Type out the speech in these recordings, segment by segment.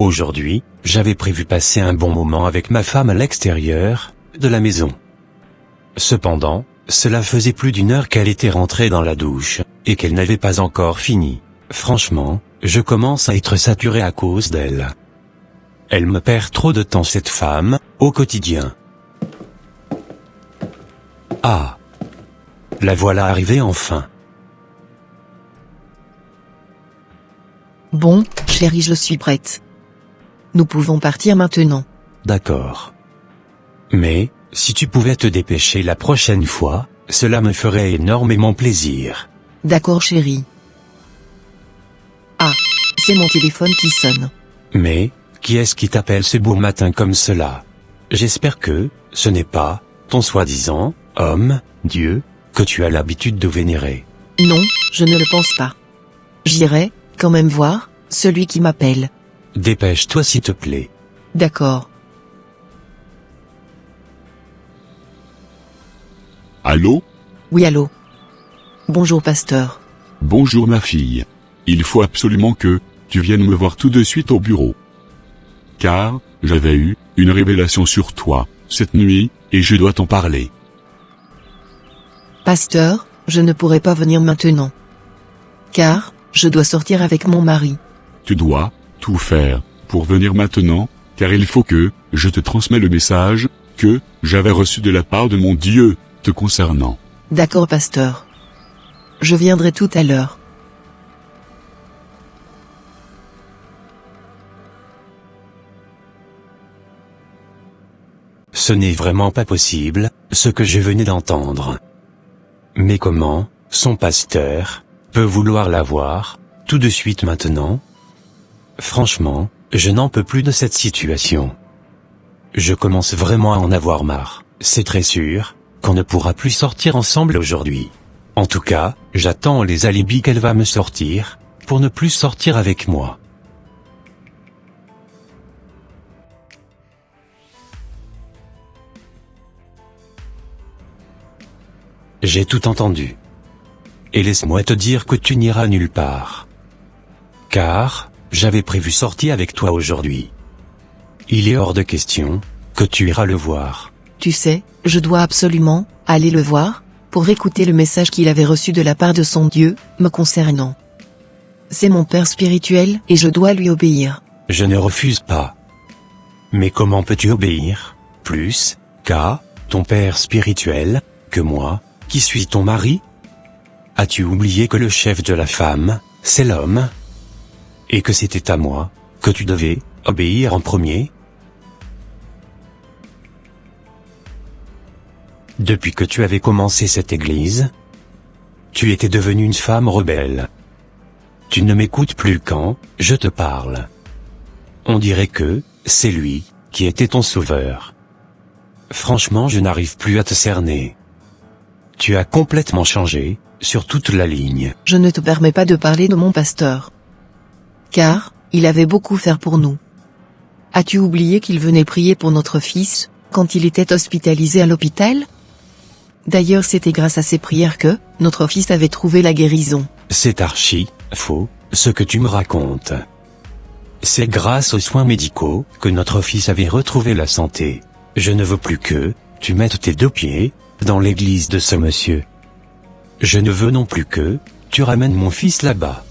Aujourd'hui, j'avais prévu passer un bon moment avec ma femme à l'extérieur de la maison. Cependant, cela faisait plus d'1 heure qu'elle était rentrée dans la douche, et qu'elle n'avait pas encore fini. Franchement, je commence à être saturé à cause d'elle. Elle me perd trop de temps, cette femme, au quotidien. Ah! La voilà arrivée enfin. Bon, chérie, je suis prête. Nous pouvons partir maintenant. D'accord. Mais, si tu pouvais te dépêcher la prochaine fois, cela me ferait énormément plaisir. D'accord, chérie. Ah, c'est mon téléphone qui sonne. Mais, qui est-ce qui t'appelle ce beau matin comme cela? J'espère que, ce n'est pas, ton soi-disant, homme, Dieu, que tu as l'habitude de vénérer. Non, je ne le pense pas. J'irai, quand même voir, celui qui m'appelle. Dépêche-toi s'il te plaît. D'accord. Allô? Oui, allô. Bonjour, pasteur. Bonjour ma fille. Il faut absolument que tu viennes me voir tout de suite au bureau. Car, j'avais eu une révélation sur toi, cette nuit, et je dois t'en parler. Pasteur, je ne pourrai pas venir maintenant. Car, je dois sortir avec mon mari. Tu dois tout faire pour venir maintenant, car il faut que je te transmets le message que j'avais reçu de la part de mon Dieu te concernant. D'accord, pasteur. Je viendrai tout à l'heure. Ce n'est vraiment pas possible, ce que je venais d'entendre. Mais comment, son pasteur, peut vouloir la voir, tout de suite maintenant? Franchement, je n'en peux plus de cette situation. Je commence vraiment à en avoir marre. C'est très sûr qu'on ne pourra plus sortir ensemble aujourd'hui. En tout cas, j'attends les alibis qu'elle va me sortir, pour ne plus sortir avec moi. J'ai tout entendu. Et laisse-moi te dire que tu n'iras nulle part. Car, j'avais prévu sortir avec toi aujourd'hui. Il est hors de question que tu iras le voir. Tu sais, je dois absolument aller le voir, pour écouter le message qu'il avait reçu de la part de son Dieu, me concernant. C'est mon père spirituel et je dois lui obéir. Je ne refuse pas. Mais comment peux-tu obéir, plus, qu'à ton père spirituel, que moi, qui suis ton mari? As-tu oublié que le chef de la femme, c'est l'homme? Et que c'était à moi, que tu devais obéir en premier? Depuis que tu avais commencé cette église, tu étais devenue une femme rebelle. Tu ne m'écoutes plus quand je te parle. On dirait que c'est lui qui était ton sauveur. Franchement, je n'arrive plus à te cerner. Tu as complètement changé, sur toute la ligne. Je ne te permets pas de parler de mon pasteur. Car, il avait beaucoup fait pour nous. As-tu oublié qu'il venait prier pour notre fils, quand il était hospitalisé à l'hôpital? D'ailleurs, c'était grâce à ses prières que notre fils avait trouvé la guérison. C'est archi faux, ce que tu me racontes. C'est grâce aux soins médicaux que notre fils avait retrouvé la santé. Je ne veux plus que tu mettes tes 2 pieds dans l'église de ce monsieur. Je ne veux non plus que tu ramènes mon fils là-bas.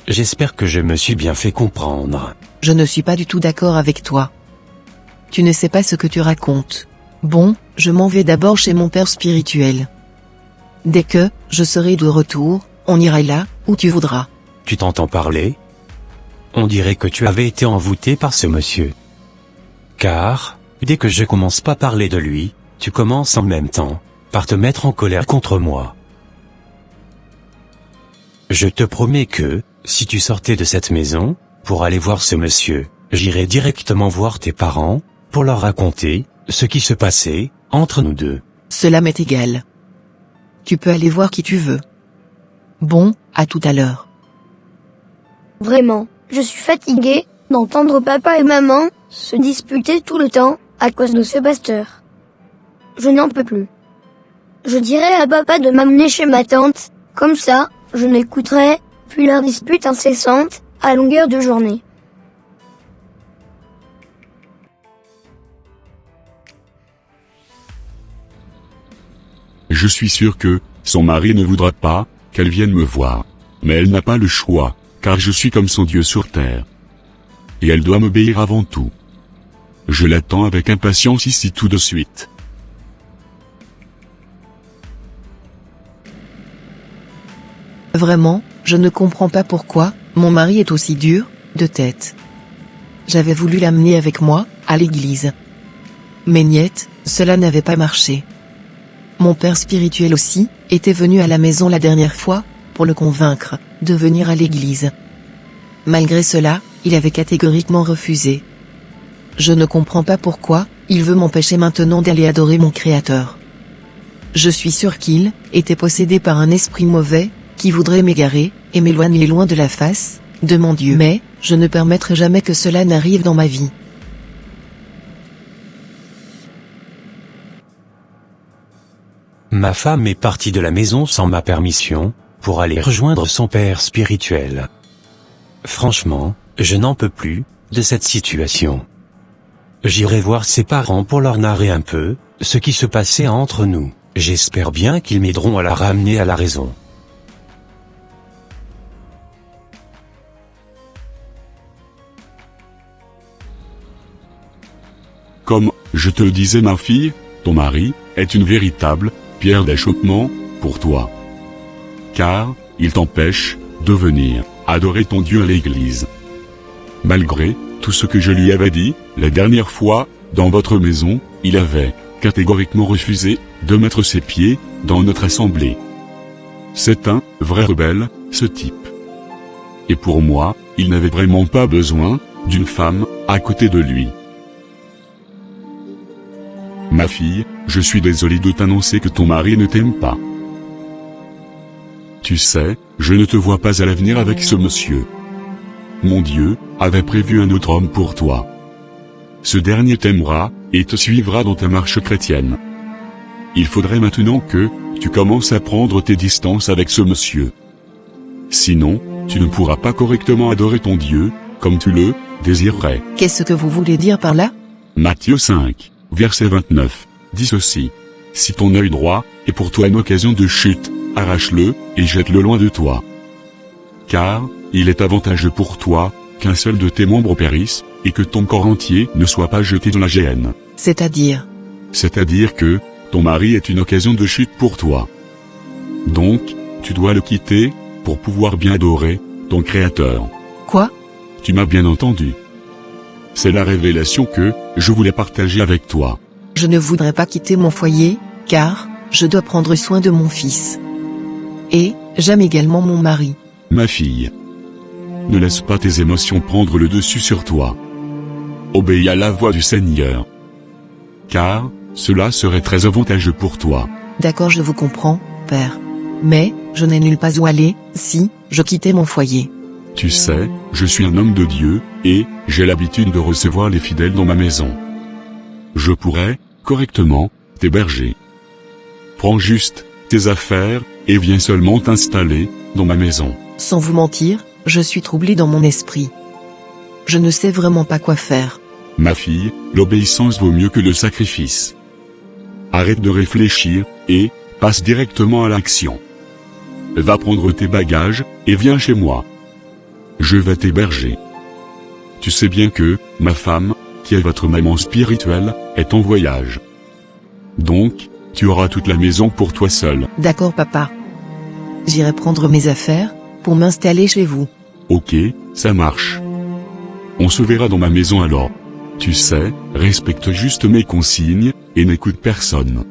J'espère que je me suis bien fait comprendre. Je ne suis pas du tout d'accord avec toi. Tu ne sais pas ce que tu racontes. Bon, je m'en vais d'abord chez mon père spirituel. Dès que je serai de retour, on ira là où tu voudras. Tu t'entends parler? On dirait que tu avais été envoûté par ce monsieur. Car, dès que je commence pas à parler de lui, tu commences en même temps par te mettre en colère contre moi. Je te promets que, si tu sortais de cette maison, pour aller voir ce monsieur, j'irai directement voir tes parents, pour leur raconter ce qui se passait entre nous deux. Cela m'est égal. Tu peux aller voir qui tu veux. Bon, à tout à l'heure. Vraiment, je suis fatiguée d'entendre papa et maman se disputer tout le temps à cause de ce pasteur. Je n'en peux plus. Je dirai à papa de m'amener chez ma tante, comme ça, je n'écouterai plus leurs disputes incessantes à longueur de journée. Je suis sûr que, son mari ne voudra pas, qu'elle vienne me voir. Mais elle n'a pas le choix, car je suis comme son Dieu sur terre. Et elle doit m'obéir avant tout. Je l'attends avec impatience ici tout de suite. Vraiment, je ne comprends pas pourquoi, mon mari est aussi dur, de tête. J'avais voulu l'amener avec moi, à l'église. Mais niet, cela n'avait pas marché. Mon père spirituel aussi, était venu à la maison la dernière fois, pour le convaincre, de venir à l'église. Malgré cela, il avait catégoriquement refusé. Je ne comprends pas pourquoi, il veut m'empêcher maintenant d'aller adorer mon Créateur. Je suis sûr qu'il était possédé par un esprit mauvais, qui voudrait m'égarer, et m'éloigner loin de la face de mon Dieu. Mais, je ne permettrai jamais que cela n'arrive dans ma vie. Ma femme est partie de la maison sans ma permission, pour aller rejoindre son père spirituel. Franchement, je n'en peux plus, de cette situation. J'irai voir ses parents pour leur narrer un peu, ce qui se passait entre nous. J'espère bien qu'ils m'aideront à la ramener à la raison. Comme je te le disais ma fille, ton mari est une véritable pierre d'achoppement pour toi. Car il t'empêche de venir adorer ton Dieu à l'église. Malgré tout ce que je lui avais dit la dernière fois dans votre maison, il avait catégoriquement refusé de mettre ses pieds dans notre assemblée. C'est un vrai rebelle, ce type. Et pour moi, il n'avait vraiment pas besoin d'une femme à côté de lui. Ma fille, je suis désolé de t'annoncer que ton mari ne t'aime pas. Tu sais, je ne te vois pas à l'avenir avec ce monsieur. Mon Dieu avait prévu un autre homme pour toi. Ce dernier t'aimera, et te suivra dans ta marche chrétienne. Il faudrait maintenant que tu commences à prendre tes distances avec ce monsieur. Sinon, tu ne pourras pas correctement adorer ton Dieu, comme tu le désirerais. Qu'est-ce que vous voulez dire par là? Matthieu 5, verset 29, dit ceci. Si ton œil droit est pour toi une occasion de chute, arrache-le, et jette-le loin de toi. Car, il est avantageux pour toi, qu'un seul de tes membres périsse, et que ton corps entier ne soit pas jeté dans la géhenne. C'est-à-dire que, ton mari est une occasion de chute pour toi. Donc, tu dois le quitter, pour pouvoir bien adorer ton Créateur. Quoi? Tu m'as bien entendu. C'est la révélation que je voulais partager avec toi. Je ne voudrais pas quitter mon foyer, car je dois prendre soin de mon fils. Et j'aime également mon mari. Ma fille, ne laisse pas tes émotions prendre le dessus sur toi. Obéis à la voix du Seigneur. Car cela serait très avantageux pour toi. D'accord, je vous comprends, Père. Mais je n'ai nulle part où aller, si je quittais mon foyer. Tu sais, je suis un homme de Dieu, et j'ai l'habitude de recevoir les fidèles dans ma maison. Je pourrais, correctement, t'héberger. Prends juste tes affaires, et viens seulement t'installer dans ma maison. Sans vous mentir, je suis troublé dans mon esprit. Je ne sais vraiment pas quoi faire. Ma fille, l'obéissance vaut mieux que le sacrifice. Arrête de réfléchir, et passe directement à l'action. Va prendre tes bagages, et viens chez moi. Je vais t'héberger. Tu sais bien que, ma femme, qui est votre maman spirituelle, est en voyage. Donc, tu auras toute la maison pour toi seul. D'accord, papa. J'irai prendre mes affaires, pour m'installer chez vous. Ok, ça marche. On se verra dans ma maison alors. Tu sais, respecte juste mes consignes, et n'écoute personne.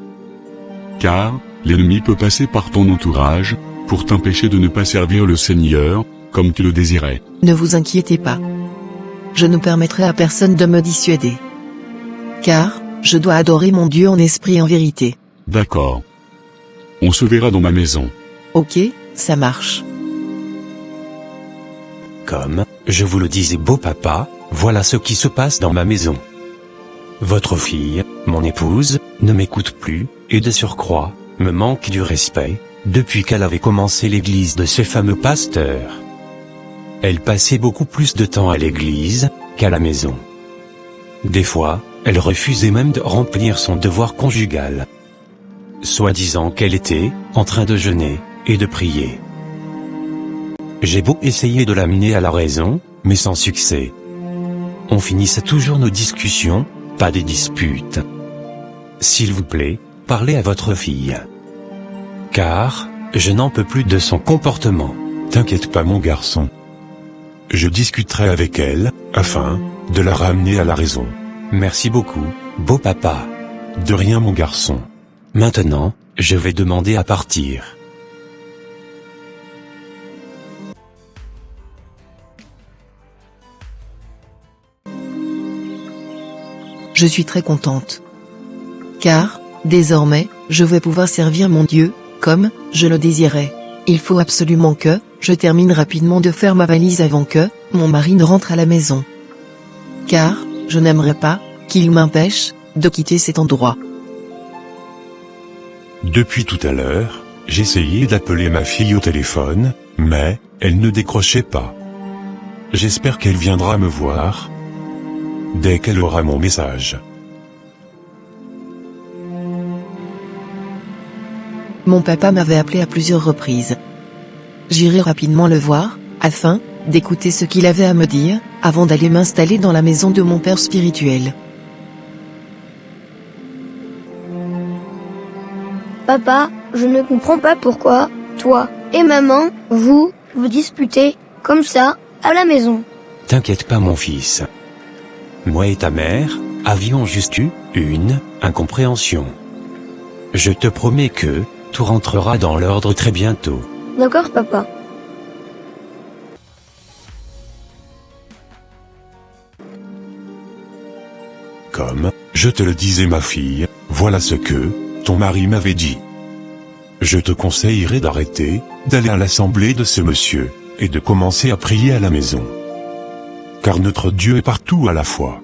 Car, l'ennemi peut passer par ton entourage, pour t'empêcher de ne pas servir le Seigneur, comme tu le désirais. Ne vous inquiétez pas. Je ne permettrai à personne de me dissuader. Car, je dois adorer mon Dieu en esprit et en vérité. D'accord. On se verra dans ma maison. Ok, ça marche. Comme, je vous le disais beau papa, voilà ce qui se passe dans ma maison. Votre fille, mon épouse, ne m'écoute plus, et de surcroît, me manque du respect, depuis qu'elle avait commencé l'église de ce fameux pasteur. Elle passait beaucoup plus de temps à l'église, qu'à la maison. Des fois, elle refusait même de remplir son devoir conjugal. soi-disant qu'elle était en train de jeûner et de prier. J'ai beau essayer de l'amener à la raison, mais sans succès. On finissait toujours nos discussions, pas des disputes. S'il vous plaît, parlez à votre fille. Car, je n'en peux plus de son comportement. T'inquiète pas mon garçon. Je discuterai avec elle, afin de la ramener à la raison. Merci beaucoup, beau papa. De rien mon garçon. Maintenant, je vais demander à partir. Je suis très contente. Car, désormais, je vais pouvoir servir mon Dieu, comme je le désirais. Il faut absolument que je termine rapidement de faire ma valise avant que mon mari ne rentre à la maison. Car, je n'aimerais pas qu'il m'empêche de quitter cet endroit. Depuis tout à l'heure, j'essayais d'appeler ma fille au téléphone, mais elle ne décrochait pas. J'espère qu'elle viendra me voir dès qu'elle aura mon message. Mon papa m'avait appelé à plusieurs reprises. J'irai rapidement le voir, afin d'écouter ce qu'il avait à me dire, avant d'aller m'installer dans la maison de mon père spirituel. Papa, je ne comprends pas pourquoi, toi et maman, vous disputez, comme ça, à la maison. T'inquiète pas mon fils. Moi et ta mère avions juste eu une incompréhension. Je te promets que tout rentrera dans l'ordre très bientôt. D'accord, papa. Comme je te le disais ma fille, voilà ce que ton mari m'avait dit. Je te conseillerais d'arrêter d'aller à l'assemblée de ce monsieur et de commencer à prier à la maison. Car notre Dieu est partout à la fois.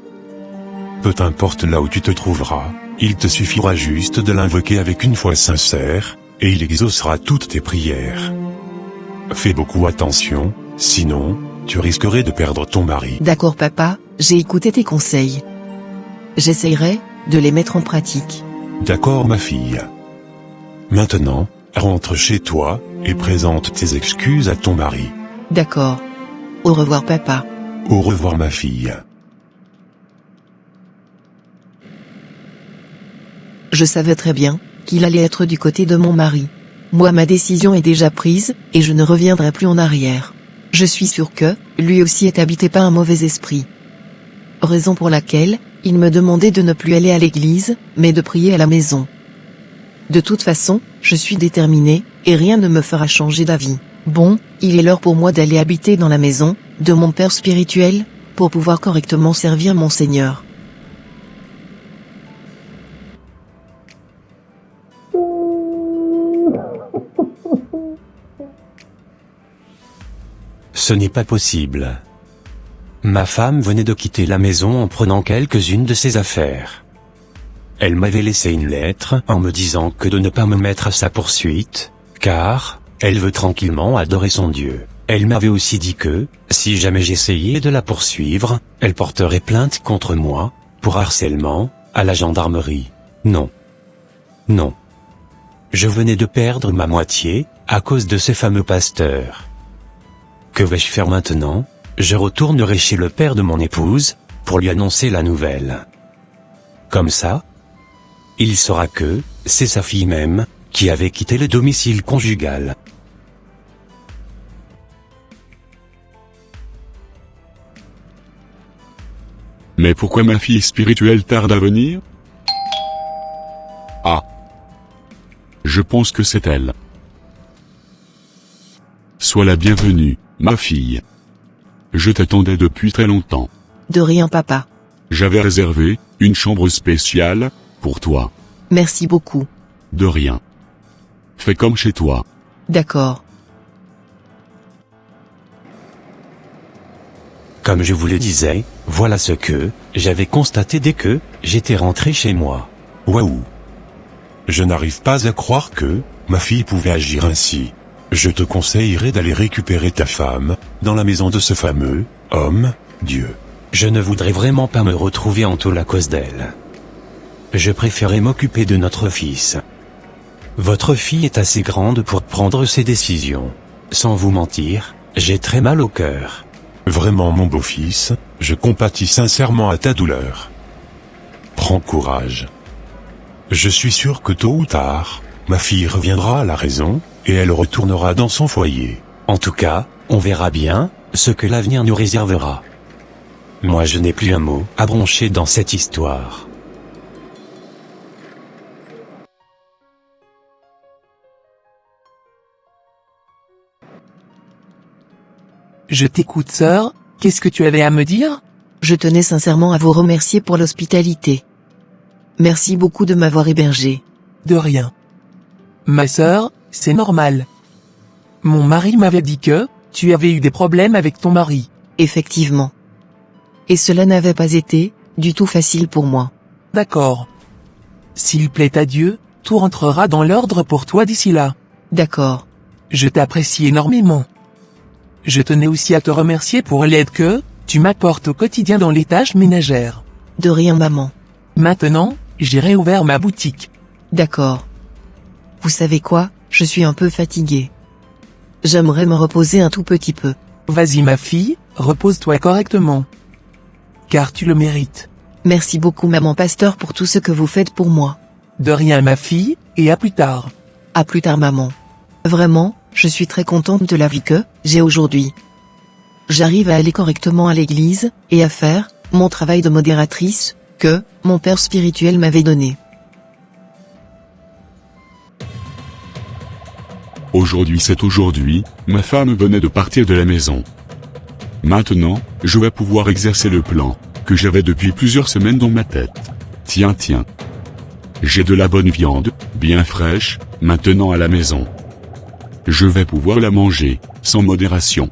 Peu importe là où tu te trouveras, il te suffira juste de l'invoquer avec une foi sincère, et il exaucera toutes tes prières. Fais beaucoup attention, sinon, tu risquerais de perdre ton mari. D'accord papa, j'ai écouté tes conseils. J'essayerai de les mettre en pratique. D'accord ma fille. Maintenant, rentre chez toi, et présente tes excuses à ton mari. D'accord. Au revoir papa. Au revoir ma fille. Je savais très bien qu'il allait être du côté de mon mari. Moi ma décision est déjà prise, et je ne reviendrai plus en arrière. Je suis sûr que, lui aussi est habité par un mauvais esprit. Raison pour laquelle, il me demandait de ne plus aller à l'église, mais de prier à la maison. De toute façon, je suis déterminée, et rien ne me fera changer d'avis. Bon, il est l'heure pour moi d'aller habiter dans la maison de mon père spirituel, pour pouvoir correctement servir mon Seigneur. Ce n'est pas possible. Ma femme venait de quitter la maison en prenant quelques-unes de ses affaires. Elle m'avait laissé une lettre en me disant que de ne pas me mettre à sa poursuite, car elle veut tranquillement adorer son Dieu. Elle m'avait aussi dit que, si jamais j'essayais de la poursuivre, elle porterait plainte contre moi, pour harcèlement, à la gendarmerie. Non. Non. Je venais de perdre ma moitié, à cause de ces fameux pasteurs. Que vais-je faire maintenant? Je retournerai chez le père de mon épouse, pour lui annoncer la nouvelle. Comme ça, il saura que, c'est sa fille même, qui avait quitté le domicile conjugal. Mais pourquoi ma fille spirituelle tarde à venir? Ah. Je pense que c'est elle. Sois la bienvenue, ma fille. Je t'attendais depuis très longtemps. De rien papa. J'avais réservé une chambre spéciale pour toi. Merci beaucoup. De rien. Fais comme chez toi. D'accord. Comme je vous le disais, voilà ce que j'avais constaté dès que j'étais rentré chez moi. Waouh! Je n'arrive pas à croire que ma fille pouvait agir ainsi. Je te conseillerais d'aller récupérer ta femme dans la maison de ce fameux homme, Dieu. Je ne voudrais vraiment pas me retrouver en taule à cause d'elle. Je préférais m'occuper de notre fils. Votre fille est assez grande pour prendre ses décisions. Sans vous mentir, j'ai très mal au cœur. Vraiment mon beau-fils, je compatis sincèrement à ta douleur. Prends courage. Je suis sûr que tôt ou tard, ma fille reviendra à la raison, et elle retournera dans son foyer. En tout cas, on verra bien ce que l'avenir nous réservera. Moi je n'ai plus un mot à broncher dans cette histoire. Je t'écoute, sœur, qu'est-ce que tu avais à me dire? Je tenais sincèrement à vous remercier pour l'hospitalité. Merci beaucoup de m'avoir hébergé. De rien. Ma sœur, c'est normal. Mon mari m'avait dit que tu avais eu des problèmes avec ton mari. Effectivement. Et cela n'avait pas été du tout facile pour moi. D'accord. S'il plaît à Dieu, tout rentrera dans l'ordre pour toi d'ici là. D'accord. Je t'apprécie énormément. Je tenais aussi à te remercier pour l'aide que tu m'apportes au quotidien dans les tâches ménagères. De rien, maman. Maintenant, j'ai réouvert ma boutique. D'accord. Vous savez quoi, je suis un peu fatiguée. J'aimerais me reposer un tout petit peu. Vas-y ma fille, repose-toi correctement. Car tu le mérites. Merci beaucoup maman Pasteur pour tout ce que vous faites pour moi. De rien ma fille, et à plus tard. À plus tard maman. Vraiment, je suis très contente de la vie que j'ai aujourd'hui. J'arrive à aller correctement à l'église, et à faire mon travail de modératrice, que mon père spirituel m'avait donné. Aujourd'hui c'est aujourd'hui, ma femme venait de partir de la maison. Maintenant, je vais pouvoir exercer le plan que j'avais depuis plusieurs semaines dans ma tête. Tiens. J'ai de la bonne viande, bien fraîche, maintenant à la maison. Je vais pouvoir la manger, sans modération.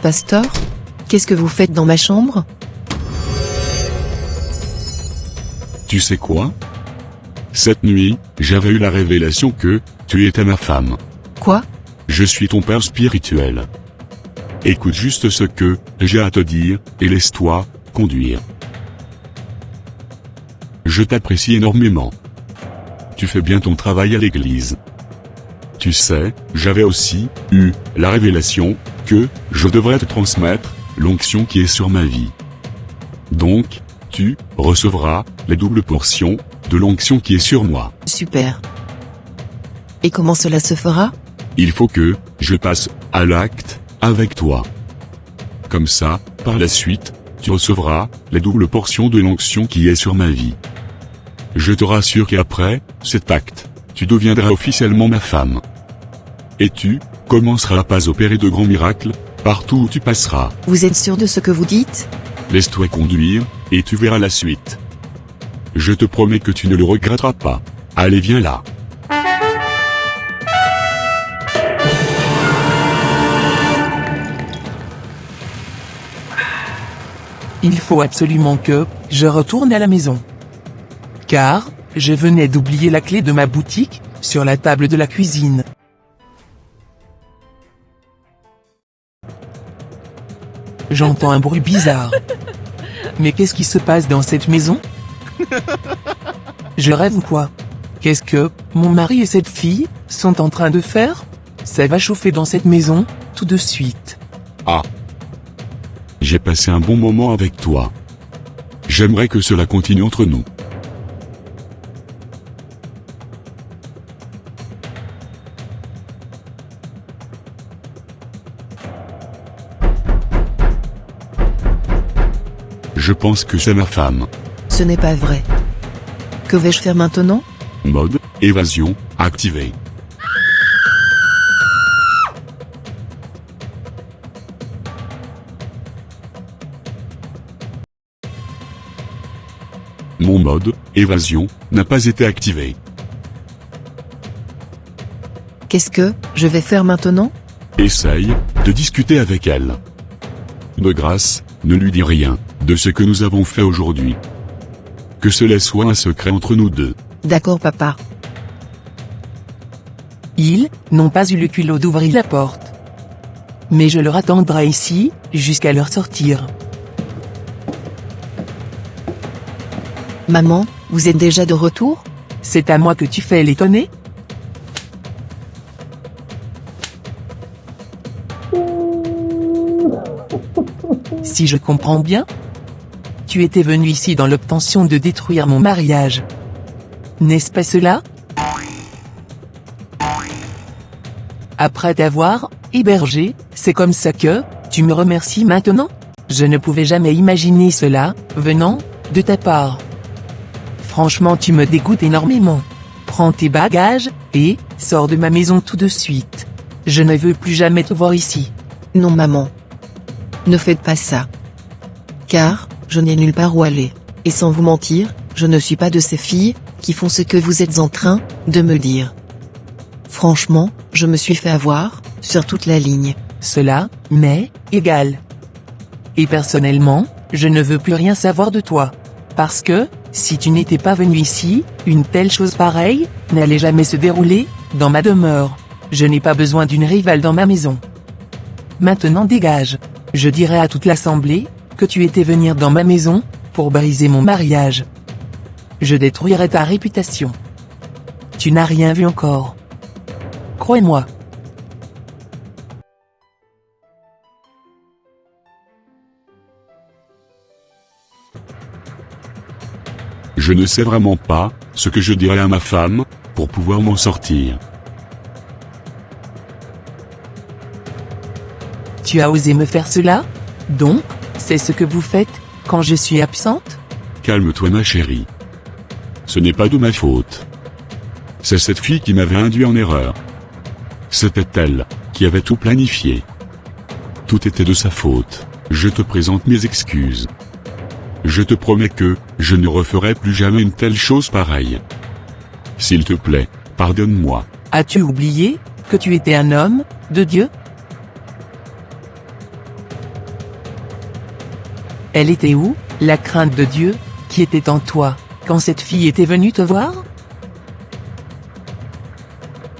Pasteur, qu'est-ce que vous faites dans ma chambre? Tu sais quoi? Cette nuit, j'avais eu la révélation que tu étais ma femme. Quoi? Je suis ton père spirituel. Écoute juste ce que j'ai à te dire, et laisse-toi conduire. Je t'apprécie énormément. Tu fais bien ton travail à l'église. Tu sais, j'avais aussi eu la révélation que je devrais te transmettre l'onction qui est sur ma vie. Donc, tu recevras les doubles portions de l'onction qui est sur moi. Super. Et comment cela se fera? Il faut que je passe à l'acte avec toi. Comme ça, par la suite, tu recevras les doubles portions de l'onction qui est sur ma vie. Je te rassure qu'après cet acte, tu deviendras officiellement ma femme. Et tu commenceras à opérer de grands miracles partout où tu passeras. Vous êtes sûr de ce que vous dites? Laisse-toi conduire, et tu verras la suite. Je te promets que tu ne le regretteras pas. Allez, viens là. Il faut absolument que je retourne à la maison. Car je venais d'oublier la clé de ma boutique sur la table de la cuisine. J'entends un bruit bizarre. Mais qu'est-ce qui se passe dans cette maison? Je rêve ou quoi? Qu'est-ce que mon mari et cette fille sont en train de faire? Ça va chauffer dans cette maison, tout de suite. Ah. J'ai passé un bon moment avec toi. J'aimerais que cela continue entre nous. Je pense que c'est ma femme. Ce n'est pas vrai. Que vais-je faire maintenant? Mode évasion activé. Mon mode évasion n'a pas été activé. Qu'est-ce que je vais faire maintenant? Essaye de discuter avec elle. De grâce, ne lui dis rien de ce que nous avons fait aujourd'hui. Que cela soit un secret entre nous deux. D'accord papa. Ils n'ont pas eu le culot d'ouvrir la porte. Mais je leur attendrai ici, jusqu'à leur sortir. Maman, vous êtes déjà de retour? C'est à moi que tu fais l'étonner? Si je comprends bien, tu étais venu ici dans l'obtention de détruire mon mariage. N'est-ce pas cela? Après t'avoir hébergé, c'est comme ça que tu me remercies maintenant? Je ne pouvais jamais imaginer cela, venant de ta part. Franchement, tu me dégoûtes énormément. Prends tes bagages, et sors de ma maison tout de suite. Je ne veux plus jamais te voir ici. Non maman. Ne faites pas ça. Car, je n'ai nulle part où aller. Et sans vous mentir, je ne suis pas de ces filles, qui font ce que vous êtes en train de me dire. Franchement, je me suis fait avoir, sur toute la ligne. Cela m'est égal. Et personnellement, je ne veux plus rien savoir de toi. Parce que, si tu n'étais pas venu ici, une telle chose pareille n'allait jamais se dérouler dans ma demeure. Je n'ai pas besoin d'une rivale dans ma maison. Maintenant dégage. Je dirai à toute l'assemblée que tu étais venir dans ma maison pour briser mon mariage. Je détruirai ta réputation. Tu n'as rien vu encore. Crois-moi. Je ne sais vraiment pas ce que je dirai à ma femme pour pouvoir m'en sortir. Tu as osé me faire cela? Donc, c'est ce que vous faites quand je suis absente? Calme-toi ma chérie. Ce n'est pas de ma faute. C'est cette fille qui m'avait induit en erreur. C'était elle qui avait tout planifié. Tout était de sa faute. Je te présente mes excuses. Je te promets que je ne referai plus jamais une telle chose pareille. S'il te plaît, pardonne-moi. As-tu oublié que tu étais un homme de Dieu? Elle était où, la crainte de Dieu, qui était en toi, quand cette fille était venue te voir?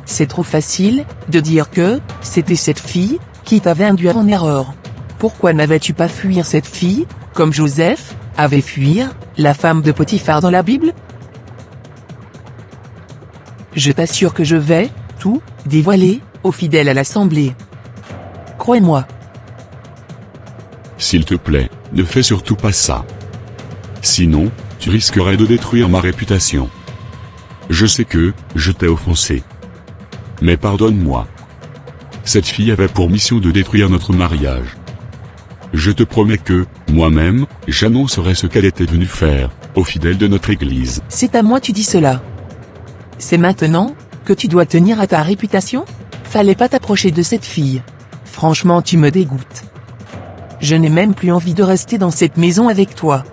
C'est trop facile de dire que c'était cette fille qui t'avait induit en erreur. Pourquoi n'avais-tu pas fuir cette fille, comme Joseph avait fuir la femme de Potiphar dans la Bible? Je t'assure que je vais tout dévoiler aux fidèles à l'assemblée. Crois-moi. S'il te plaît, ne fais surtout pas ça. Sinon, tu risquerais de détruire ma réputation. Je sais que je t'ai offensé. Mais pardonne-moi. Cette fille avait pour mission de détruire notre mariage. Je te promets que, moi-même, j'annoncerai ce qu'elle était venue faire aux fidèles de notre église. C'est à moi tu dis cela. C'est maintenant que tu dois tenir à ta réputation? Fallait pas t'approcher de cette fille. Franchement, tu me dégoûtes. Je n'ai même plus envie de rester dans cette maison avec toi.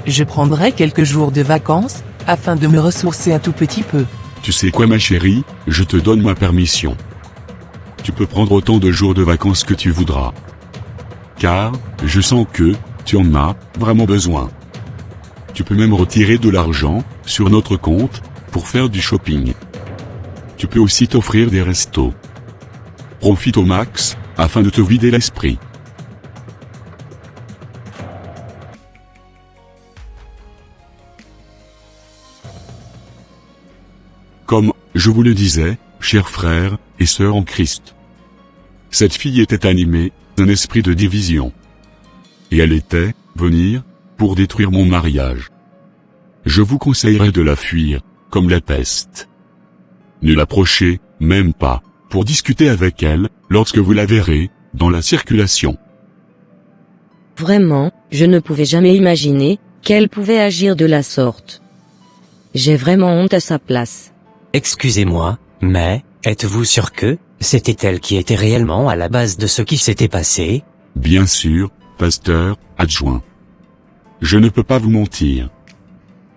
Je prendrai quelques jours de vacances, afin de me ressourcer un tout petit peu. Tu sais quoi ma chérie, je te donne ma permission. Tu peux prendre autant de jours de vacances que tu voudras. Car, je sens que, tu en as vraiment besoin. Tu peux même retirer de l'argent, sur notre compte, pour faire du shopping. Tu peux aussi t'offrir des restos. Profite au max, afin de te vider l'esprit. Comme je vous le disais, chers frères et sœurs en Christ. Cette fille était animée d'un esprit de division. Et elle était venir pour détruire mon mariage. Je vous conseillerais de la fuir, comme la peste. Ne l'approchez même pas pour discuter avec elle lorsque vous la verrez dans la circulation. Vraiment, je ne pouvais jamais imaginer qu'elle pouvait agir de la sorte. J'ai vraiment honte à sa place. Excusez-moi, mais, êtes-vous sûr que, c'était elle qui était réellement à la base de ce qui s'était passé? Bien sûr, pasteur adjoint. Je ne peux pas vous mentir.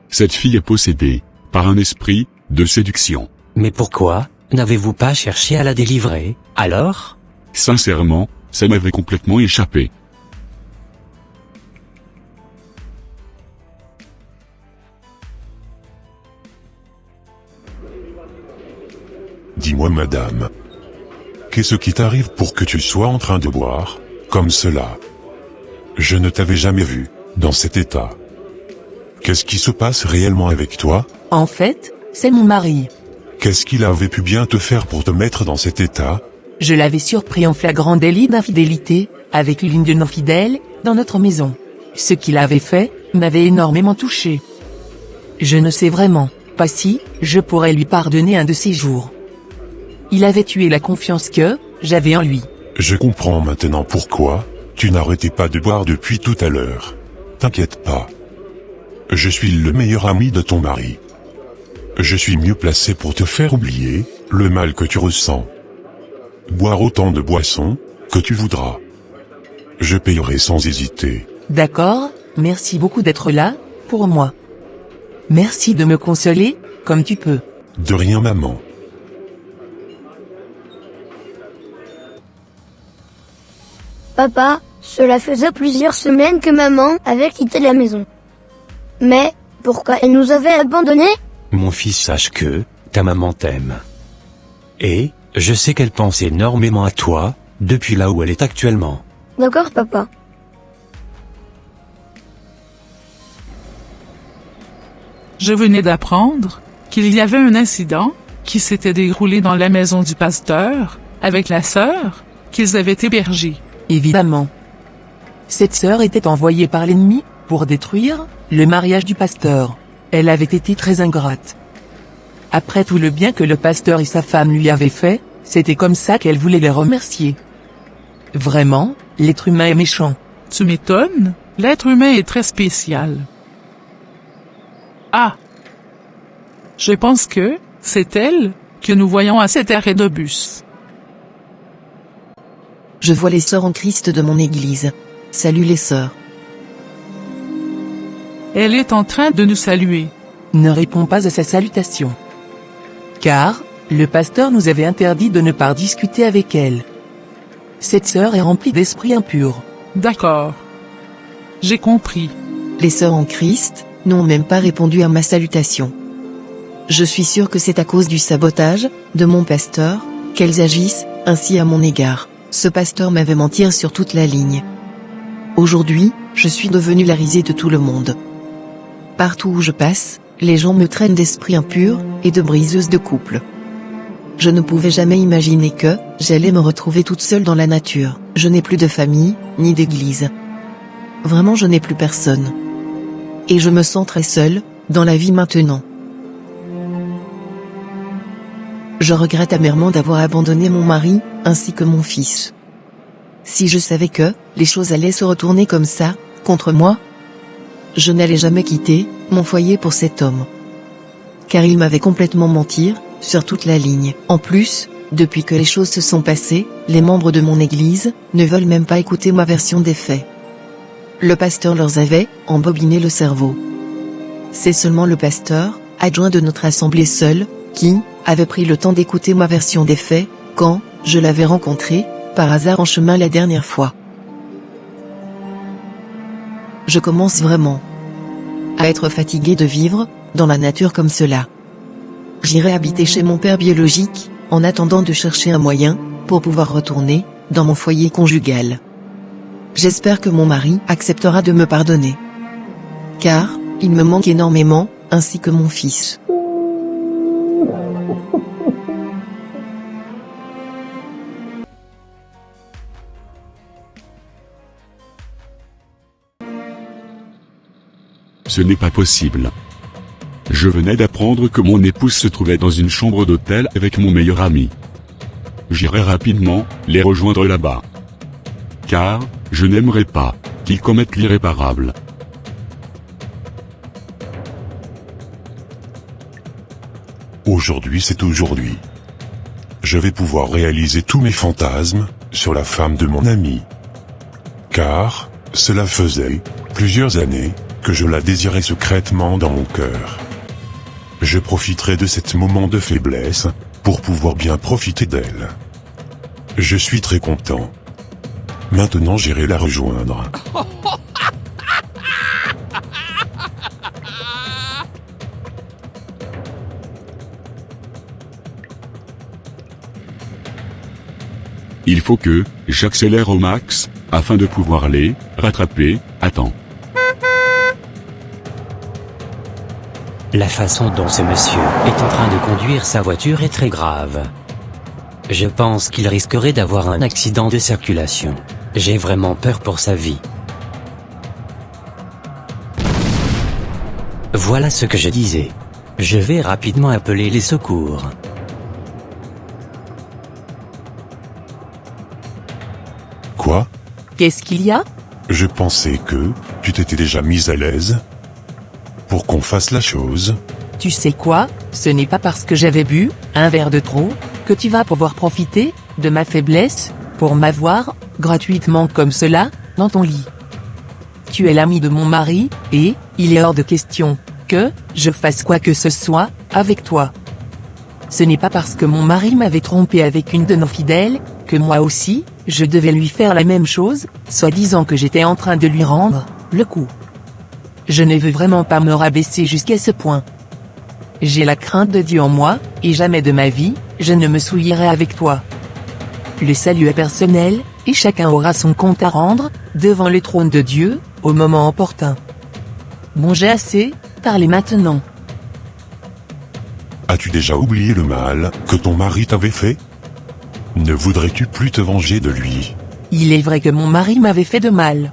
Cette fille est possédée par un esprit de séduction. Mais pourquoi, n'avez-vous pas cherché à la délivrer, alors? Sincèrement, ça m'avait complètement échappé. Dis-moi. dis-moi madame. Qu'est-ce qui t'arrive pour que tu sois en train de boire, comme cela? Je ne t'avais jamais vu, dans cet état. Qu'est-ce qui se passe réellement avec toi? En fait, c'est mon mari. Qu'est-ce qu'il avait pu bien te faire pour te mettre dans cet état? Je l'avais surpris en flagrant délit d'infidélité, avec l'une de nos fidèles, dans notre maison. Ce qu'il avait fait, m'avait énormément touché. Je ne sais vraiment pas si je pourrais lui pardonner un de ces jours. Il avait tué la confiance que j'avais en lui. Je comprends maintenant pourquoi tu n'arrêtais pas de boire depuis tout à l'heure. T'inquiète pas. Je suis le meilleur ami de ton mari. Je suis mieux placé pour te faire oublier le mal que tu ressens. Boire autant de boissons que tu voudras. Je payerai sans hésiter. D'accord, merci beaucoup d'être là, pour moi. Merci de me consoler, comme tu peux. De rien maman. Papa, cela faisait plusieurs semaines que maman avait quitté la maison. Mais, pourquoi elle nous avait abandonnés? Mon fils, sache que ta maman t'aime. Et je sais qu'elle pense énormément à toi, depuis là où elle est actuellement. D'accord, papa. Je venais d'apprendre qu'il y avait un incident qui s'était déroulé dans la maison du pasteur, avec la sœur qu'ils avaient hébergée. Évidemment. Cette sœur était envoyée par l'ennemi pour détruire le mariage du pasteur. Elle avait été très ingrate. Après tout le bien que le pasteur et sa femme lui avaient fait, c'était comme ça qu'elle voulait les remercier. Vraiment, l'être humain est méchant. Tu m'étonnes, l'être humain est très spécial. Ah! Je pense que c'est elle que nous voyons à cet arrêt de bus. Je vois les sœurs en Christ de mon église. Salut les sœurs. Elle est en train de nous saluer. Ne réponds pas à sa salutation. Car, le pasteur nous avait interdit de ne pas discuter avec elle. Cette sœur est remplie d'esprits impurs. D'accord. J'ai compris. Les sœurs en Christ n'ont même pas répondu à ma salutation. Je suis sûr que c'est à cause du sabotage de mon pasteur qu'elles agissent ainsi à mon égard. Ce pasteur m'avait menti sur toute la ligne. Aujourd'hui, je suis devenue la risée de tout le monde. Partout où je passe, les gens me traînent d'esprit impur et de briseuse de couple. Je ne pouvais jamais imaginer que j'allais me retrouver toute seule dans la nature. Je n'ai plus de famille, ni d'église. Vraiment, je n'ai plus personne. Et je me sens très seule dans la vie maintenant. Je regrette amèrement d'avoir abandonné mon mari, ainsi que mon fils. Si je savais que les choses allaient se retourner comme ça, contre moi, je n'allais jamais quitter mon foyer pour cet homme. Car il m'avait complètement menti sur toute la ligne. En plus, depuis que les choses se sont passées, les membres de mon église ne veulent même pas écouter ma version des faits. Le pasteur leur avait embobiné le cerveau. C'est seulement le pasteur, adjoint de notre assemblée seul, qui avait pris le temps d'écouter ma version des faits, quand je l'avais rencontré, par hasard en chemin la dernière fois. Je commence vraiment à être fatigué de vivre dans la nature comme cela. J'irai habiter chez mon père biologique, en attendant de chercher un moyen pour pouvoir retourner dans mon foyer conjugal. J'espère que mon mari acceptera de me pardonner. Car il me manque énormément, ainsi que mon fils. Ce n'est pas possible. Je venais d'apprendre que mon épouse se trouvait dans une chambre d'hôtel avec mon meilleur ami. J'irai rapidement les rejoindre là-bas. Car, je n'aimerais pas qu'ils commettent l'irréparable. Aujourd'hui c'est aujourd'hui. Je vais pouvoir réaliser tous mes fantasmes sur la femme de mon ami. Car, cela faisait plusieurs années que je la désirais secrètement dans mon cœur. Je profiterai de cet moment de faiblesse pour pouvoir bien profiter d'elle. Je suis très content. Maintenant j'irai la rejoindre. Il faut que j'accélère au max, afin de pouvoir les rattraper à temps. La façon dont ce monsieur est en train de conduire sa voiture est très grave. Je pense qu'il risquerait d'avoir un accident de circulation. J'ai vraiment peur pour sa vie. Voilà ce que je disais. Je vais rapidement appeler les secours. Quoi? Qu'est-ce qu'il y a? Je pensais que tu t'étais déjà mise à l'aise pour qu'on fasse la chose. Tu sais quoi? Ce n'est pas parce que j'avais bu un verre de trop que tu vas pouvoir profiter de ma faiblesse pour m'avoir gratuitement comme cela dans ton lit. Tu es l'ami de mon mari et il est hors de question que je fasse quoi que ce soit avec toi. Ce n'est pas parce que mon mari m'avait trompé avec une de nos fidèles que moi aussi je devais lui faire la même chose, soi-disant que j'étais en train de lui rendre le coup. Je ne veux vraiment pas me rabaisser jusqu'à ce point. J'ai la crainte de Dieu en moi, et jamais de ma vie, je ne me souillerai avec toi. Le salut est personnel, et chacun aura son compte à rendre, devant le trône de Dieu, au moment opportun. Bon, j'ai assez parlé maintenant. As-tu déjà oublié le mal que ton mari t'avait fait? Ne voudrais-tu plus te venger de lui? Il est vrai que mon mari m'avait fait de mal.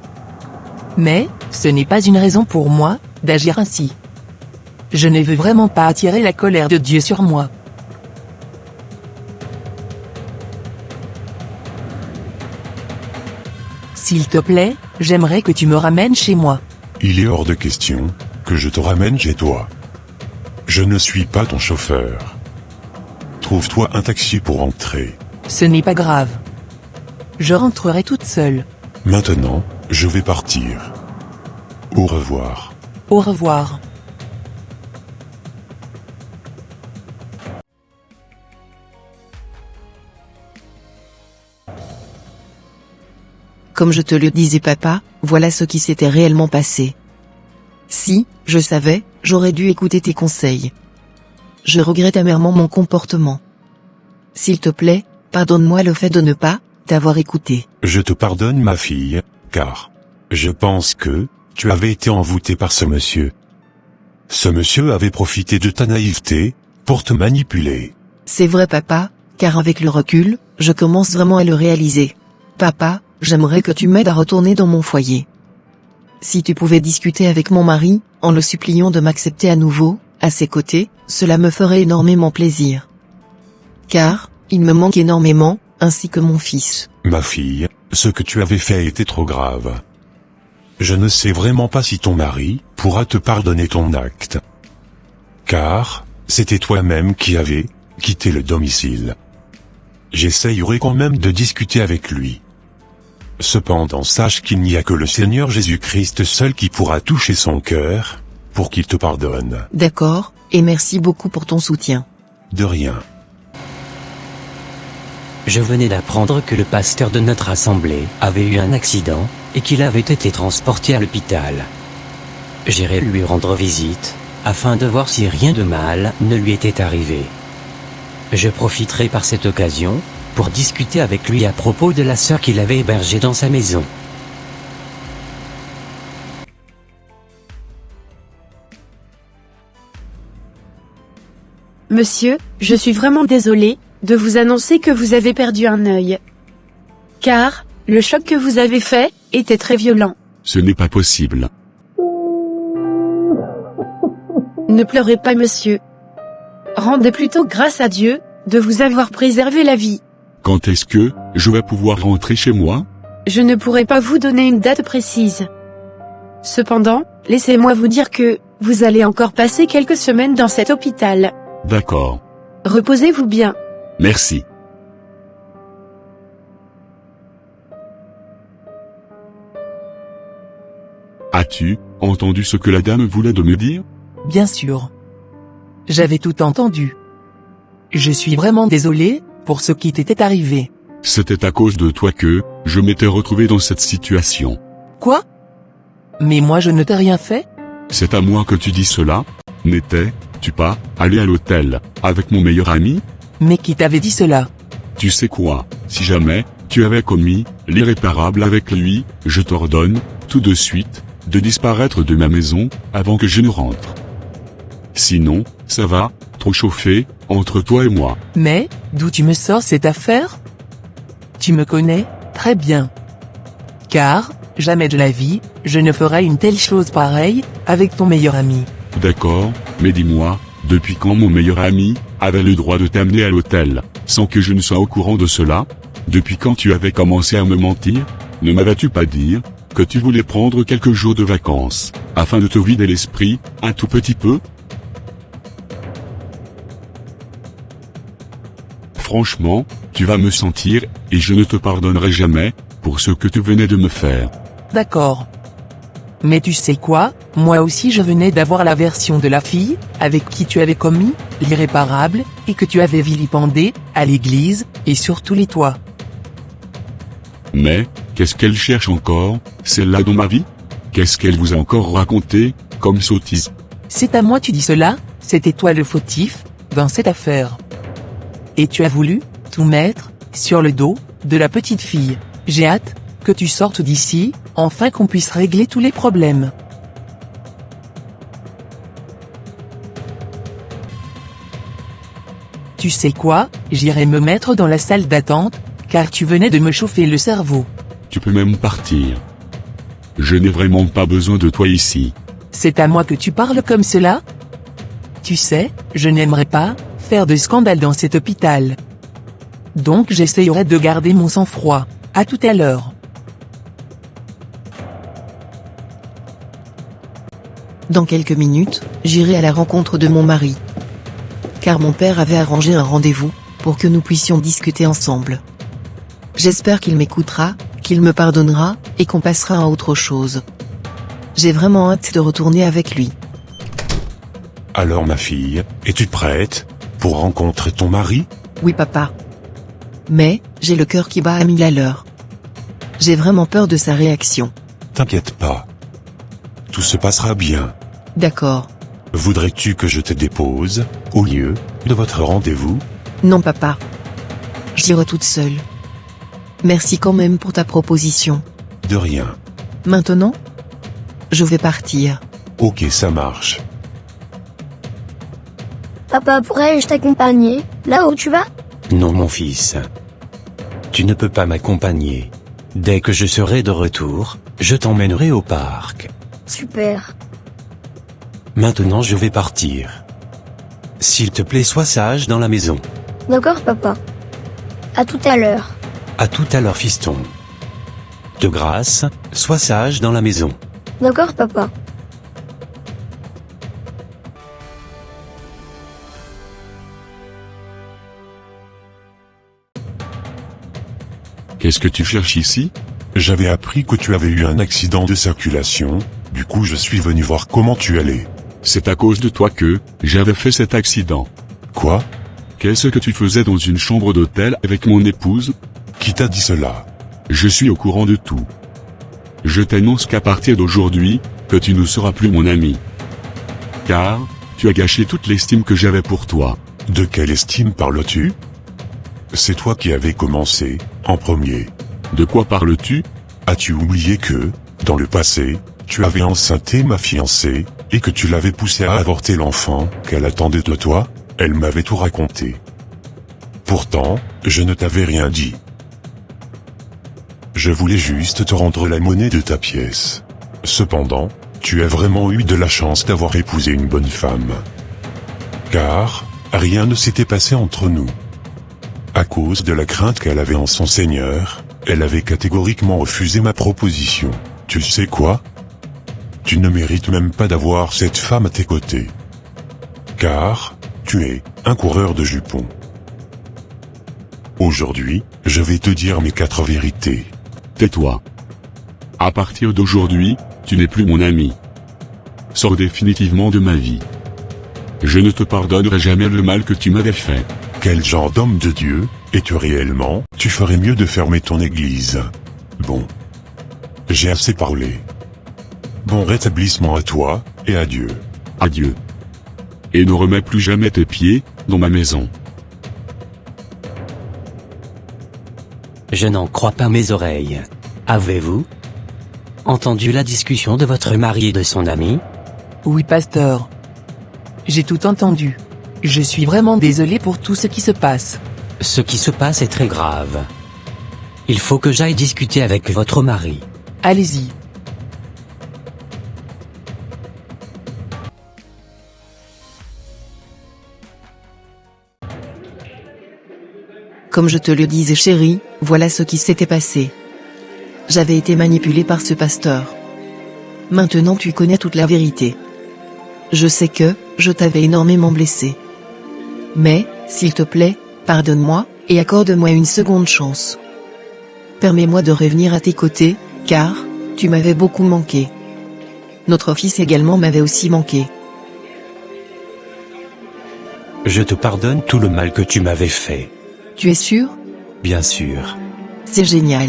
Mais, ce n'est pas une raison pour moi d'agir ainsi. Je ne veux vraiment pas attirer la colère de Dieu sur moi. S'il te plaît, j'aimerais que tu me ramènes chez moi. Il est hors de question que je te ramène chez toi. Je ne suis pas ton chauffeur. Trouve-toi un taxi pour rentrer. Ce n'est pas grave. Je rentrerai toute seule. Maintenant, je vais partir. Au revoir. Au revoir. Comme je te le disais papa, voilà ce qui s'était réellement passé. Si, je savais, j'aurais dû écouter tes conseils. Je regrette amèrement mon comportement. S'il te plaît, pardonne-moi le fait de ne pas t'avoir écouté. Je te pardonne ma fille, car je pense que tu avais été envoûtée par ce monsieur. Ce monsieur avait profité de ta naïveté pour te manipuler. C'est vrai papa, car avec le recul, je commence vraiment à le réaliser. Papa, j'aimerais que tu m'aides à retourner dans mon foyer. Si tu pouvais discuter avec mon mari, en le suppliant de m'accepter à nouveau, à ses côtés, cela me ferait énormément plaisir. Car, il me manque énormément, ainsi que mon fils. Ma fille, ce que tu avais fait était trop grave. Je ne sais vraiment pas si ton mari pourra te pardonner ton acte. Car, c'était toi-même qui avais quitté le domicile. J'essayerai quand même de discuter avec lui. Cependant sache qu'il n'y a que le Seigneur Jésus-Christ seul qui pourra toucher son cœur, pour qu'il te pardonne. D'accord, et merci beaucoup pour ton soutien. De rien. Je venais d'apprendre que le pasteur de notre assemblée avait eu un accident, et qu'il avait été transporté à l'hôpital. J'irai lui rendre visite, afin de voir si rien de mal ne lui était arrivé. Je profiterai par cette occasion, pour discuter avec lui à propos de la sœur qu'il avait hébergée dans sa maison. Monsieur, je suis vraiment désolée de vous annoncer que vous avez perdu un œil. Car, le choc que vous avez fait était très violent. Ce n'est pas possible. Ne pleurez pas monsieur. Rendez plutôt grâce à Dieu de vous avoir préservé la vie. Quand est-ce que je vais pouvoir rentrer chez moi? Je ne pourrai pas vous donner une date précise. Cependant, laissez-moi vous dire que vous allez encore passer quelques semaines dans cet hôpital. D'accord. Reposez-vous bien. Merci. As-tu entendu ce que la dame voulait de me dire? Bien sûr. J'avais tout entendu. Je suis vraiment désolé pour ce qui t'était arrivé. C'était à cause de toi que je m'étais retrouvé dans cette situation. Quoi? Mais moi je ne t'ai rien fait? C'est à moi que tu dis cela? N'étais-tu pas allé à l'hôtel avec mon meilleur ami? Mais qui t'avait dit cela? Tu sais quoi, si jamais tu avais commis l'irréparable avec lui, je t'ordonne, tout de suite, de disparaître de ma maison, avant que je ne rentre. Sinon, ça va trop chauffer entre toi et moi. Mais, d'où tu me sors cette affaire? Tu me connais très bien. Car, jamais de la vie, je ne ferai une telle chose pareille avec ton meilleur ami. D'accord, mais dis-moi, depuis quand mon meilleur ami avait le droit de t'amener à l'hôtel, sans que je ne sois au courant de cela? Depuis quand tu avais commencé à me mentir? Ne m'avais-tu pas dit que tu voulais prendre quelques jours de vacances, afin de te vider l'esprit, un tout petit peu? Franchement, tu vas me sentir, et je ne te pardonnerai jamais, pour ce que tu venais de me faire. D'accord. Mais tu sais quoi, moi aussi je venais d'avoir la version de la fille, avec qui tu avais commis l'irréparable, et que tu avais vilipendé, à l'église, et sur tous les toits. Mais, qu'est-ce qu'elle cherche encore, celle-là dans ma vie? Qu'est-ce qu'elle vous a encore raconté, comme sottise? C'est à moi tu dis cela, c'était toi le fautif, dans cette affaire. Et tu as voulu, tout mettre, sur le dos, de la petite fille. J'ai hâte, que tu sortes d'ici, enfin qu'on puisse régler tous les problèmes. Tu sais quoi, j'irai me mettre dans la salle d'attente, car tu venais de me chauffer le cerveau. Tu peux même partir. Je n'ai vraiment pas besoin de toi ici. C'est à moi que tu parles comme cela? Tu sais, je n'aimerais pas faire de scandale dans cet hôpital. Donc j'essayerai de garder mon sang-froid. À tout à l'heure. Dans quelques minutes, j'irai à la rencontre de mon mari. Car mon père avait arrangé un rendez-vous, pour que nous puissions discuter ensemble. J'espère qu'il m'écoutera, qu'il me pardonnera, et qu'on passera à autre chose. J'ai vraiment hâte de retourner avec lui. Alors ma fille, es-tu prête pour rencontrer ton mari? Oui papa. Mais, j'ai le cœur qui bat à 1000 à l'heure. J'ai vraiment peur de sa réaction. T'inquiète pas. Tout se passera bien. D'accord. Voudrais-tu que je te dépose, au lieu de votre rendez-vous? Non papa. J'irai toute seule. Merci quand même pour ta proposition. De rien. Maintenant? Je vais partir. Ok, ça marche. Papa, pourrais-je t'accompagner, là où tu vas? Non mon fils. Tu ne peux pas m'accompagner. Dès que je serai de retour, je t'emmènerai au parc. Super. Maintenant je vais partir. S'il te plaît, sois sage dans la maison. D'accord, papa. À tout à l'heure. À tout à l'heure fiston. De grâce, sois sage dans la maison. D'accord, papa. Qu'est-ce que tu cherches ici? J'avais appris que tu avais eu un accident de circulation, du coup je suis venu voir comment tu allais. C'est à cause de toi que j'avais fait cet accident. Quoi? Qu'est-ce que tu faisais dans une chambre d'hôtel avec mon épouse? Qui t'a dit cela? Je suis au courant de tout. Je t'annonce qu'à partir d'aujourd'hui, que tu ne seras plus mon ami. Car, tu as gâché toute l'estime que j'avais pour toi. De quelle estime parles-tu? C'est toi qui avais commencé, en premier. De quoi parles-tu? As-tu oublié que, dans le passé, tu avais enceinté ma fiancée, et que tu l'avais poussée à avorter l'enfant qu'elle attendait de toi? Elle m'avait tout raconté. Pourtant, je ne t'avais rien dit. Je voulais juste te rendre la monnaie de ta pièce. Cependant, tu as vraiment eu de la chance d'avoir épousé une bonne femme. Car, rien ne s'était passé entre nous. À cause de la crainte qu'elle avait en son Seigneur, elle avait catégoriquement refusé ma proposition. Tu sais quoi? Tu ne mérites même pas d'avoir cette femme à tes côtés. Car, tu es un coureur de jupons. Aujourd'hui, je vais te dire mes 4 vérités. Tais-toi. À partir d'aujourd'hui, tu n'es plus mon ami. Sors définitivement de ma vie. Je ne te pardonnerai jamais le mal que tu m'avais fait. Quel genre d'homme de Dieu es-tu réellement? Tu ferais mieux de fermer ton église. Bon. J'ai assez parlé. Bon rétablissement à toi, et adieu. Adieu. Et ne remets plus jamais tes pieds dans ma maison. Je n'en crois pas mes oreilles. Avez-vous entendu la discussion de votre mari et de son ami? Oui, pasteur. J'ai tout entendu. Je suis vraiment désolé pour tout ce qui se passe. Ce qui se passe est très grave. Il faut que j'aille discuter avec votre mari. Allez-y. Comme je te le disais chérie, voilà ce qui s'était passé. J'avais été manipulée par ce pasteur. Maintenant tu connais toute la vérité. Je sais que, je t'avais énormément blessé. Mais, s'il te plaît, pardonne-moi, et accorde-moi une seconde chance. Permets-moi de revenir à tes côtés, car, tu m'avais beaucoup manqué. Notre fils également m'avait aussi manqué. Je te pardonne tout le mal que tu m'avais fait. Tu es sûr? Bien sûr. C'est génial.